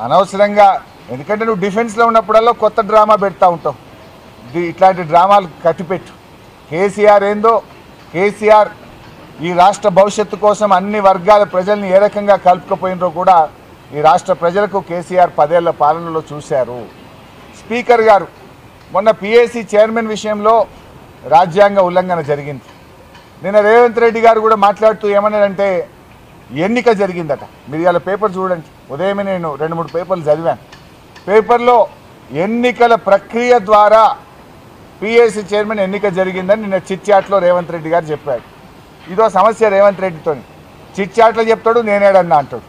అనవసరంగా ఎందుకంటే నువ్వు డిఫెన్స్లో ఉన్నప్పుడల్లా కొత్త డ్రామా పెడతా ఉంటావు. ఇట్లాంటి డ్రామాలు కట్టిపెట్టు. కేసీఆర్ ఏందో, కేసీఆర్ ఈ రాష్ట్ర భవిష్యత్తు కోసం అన్ని వర్గాల ప్రజల్ని ఏ రకంగా కలుపుకపోయినరో కూడా ఈ రాష్ట్ర ప్రజలకు కేసీఆర్ 10 ఏళ్ల పాలనలో చూశారు. స్పీకర్ గారు మొన్న పిఏసీ చైర్మన్ విషయంలో రాజ్యాంగ ఉల్లంఘన జరిగింది. నిన్న రేవంత్ రెడ్డి గారు కూడా మాట్లాడుతూ ఏమన్నారంటే ఎన్నిక జరిగిందట. మీరు ఇలా పేపర్ చూడండి, ఉదయమే నేను 2-3 పేపర్లు చదివాను. పేపర్లో ఎన్నికల ప్రక్రియ ద్వారా పిఏసీ చైర్మన్ ఎన్నిక జరిగిందని నిన్న చిట్చాట్లో రేవంత్ రెడ్డి గారు చెప్పాడు. ఇదో సమస్య రేవంత్ రెడ్డితో. చిట్చాట్లో చెప్తాడు, నేనేడన్నా అంటాడు.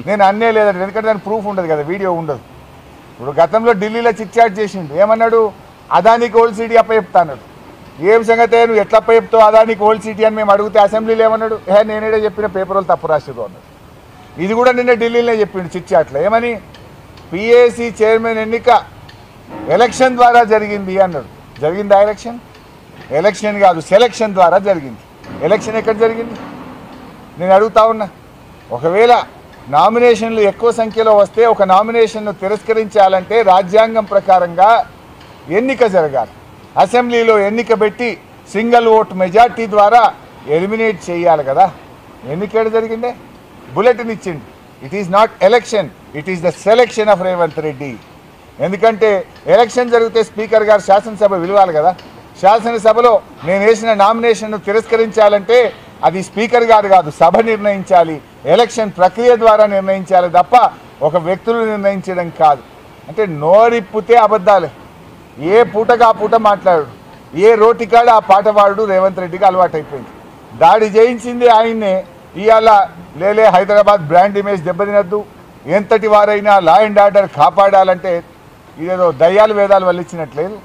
నేను అన్నే లేదంటే, ఎందుకంటే దాని ప్రూఫ్ ఉండదు కదా, వీడియో ఉండదు. ఇప్పుడు గతంలో ఢిల్లీలో చిట్చాట్ చేసిండు. ఏమన్నాడు? అదానికి ఓల్డ్ సిటీ అప్పచెప్తా అన్నాడు. ఏం సంగతే, నువ్వు ఎట్లా అప్పచెప్తావు అదానికి ఓల్డ్ సిటీ అని మేము అడిగితే అసెంబ్లీలో ఏమన్నాడు? నేనేడే చెప్పిన పేపర్ వాళ్ళు తప్పు రాసిరు అన్నాడు. ఇది కూడా నిన్న ఢిల్లీలో చెప్పిండు చిట్చాట్లో. ఏమని? పిఏసీ చైర్మన్ ఎన్నిక ఎలక్షన్ ద్వారా జరిగింది అన్నాడు. జరిగిందా ఎలక్షన్? ఎలక్షన్ కాదు, సెలక్షన్ ద్వారా జరిగింది. ఎలక్షన్ ఎక్కడ జరిగింది? నేను అడుగుతా ఉన్నా. ఒకవేళ నామినేషన్లు ఎక్కువ సంఖ్యలో వస్తే ఒక నామినేషన్ను తిరస్కరించాలంటే రాజ్యాంగం ప్రకారంగా ఎన్నిక జరగాలి. అసెంబ్లీలో ఎన్నిక పెట్టి సింగిల్ ఓట్ మెజార్టీ ద్వారా ఎలిమినేట్ చేయాలి కదా. ఎన్నిక జరిగిందే? బులెటిన్ ఇచ్చింది. It is not election, it is the selection of Revanth Reddy. ఎందుకంటే ఎలక్షన్ జరిగితే స్పీకర్ గారు శాసనసభ విలువాలి కదా. శాసనసభలో నేను వేసిన నామినేషన్ను తిరస్కరించాలంటే అది స్పీకర్ గారు కాదు, సభ నిర్ణయించాలి. ఎలక్షన్ ప్రక్రియ ద్వారా నిర్ణయించాలి తప్ప ఒక వ్యక్తులు నిర్ణయించడం కాదు. అంటే నోరిప్పితే అబద్ధాలే. ఏ పూటగా ఆ పూట మాట్లాడు, ఏ రోటికాడ ఆ పాట పాడు రేవంత్ రెడ్డికి అలవాటు అయిపోయింది. దాడి చేయించింది ఆయన్నే. ఇవాళ లేలే హైదరాబాద్ బ్రాండ్ ఇమేజ్ దెబ్బతినద్దు, ఎంతటి వారైనా లా అండ్ ఆర్డర్ కాపాడాలంటే ఇదేదో దయ్యాలు వేదాలు వల్లించినట్లేదు.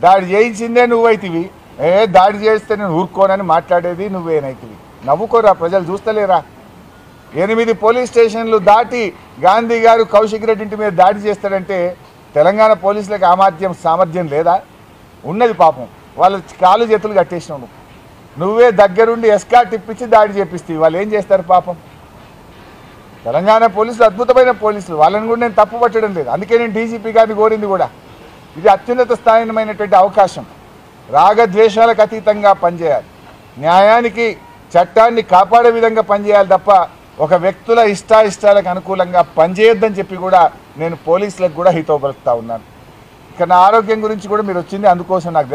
దాడి చేయించిందే నువ్వైతివి, దాడి చేస్తే నేను ఊరుకోనని మాట్లాడేది నువ్వేనైతివి. నవ్వుకోరా, ప్రజలు చూస్తలేరా? 8 పోలీస్ స్టేషన్లు దాటి గాంధీ గారు కౌశిక్ రెడ్డి ఇంటి మీద దాడి చేస్తాడంటే తెలంగాణ పోలీసులకు సామర్థ్యం లేదా? ఉన్నది. పాపం వాళ్ళ కాలు చేతులు కట్టేసినావు. నువ్వే దగ్గరుండి ఎస్కాట్ ఇప్పించి దాడి చేపిస్తావు. వాళ్ళు ఏం చేస్తారు పాపం? తెలంగాణ పోలీసులు అద్భుతమైన పోలీసులు, వాళ్ళని కూడా నేను తప్పు పట్టడం లేదు. అందుకే నేను డీజీపీ గారిని కోరింది కూడా. ఇది అత్యున్నత స్థాయిమైనటువంటి అవకాశం. రాగద్వేషాలకు అతీతంగా పనిచేయాలి. న్యాయానికి, చట్టాన్ని కాపాడే విధంగా పనిచేయాలి తప్ప ఒక వ్యక్తుల ఇష్టాయిష్టాలకు అనుకూలంగా పనిచేయొద్దని చెప్పి కూడా నేను పోలీసులకు కూడా హితవు పలుకుతా ఉన్నాను. ఇక నా ఆరోగ్యం గురించి కూడా మీరు వచ్చింది అందుకోసం నాకు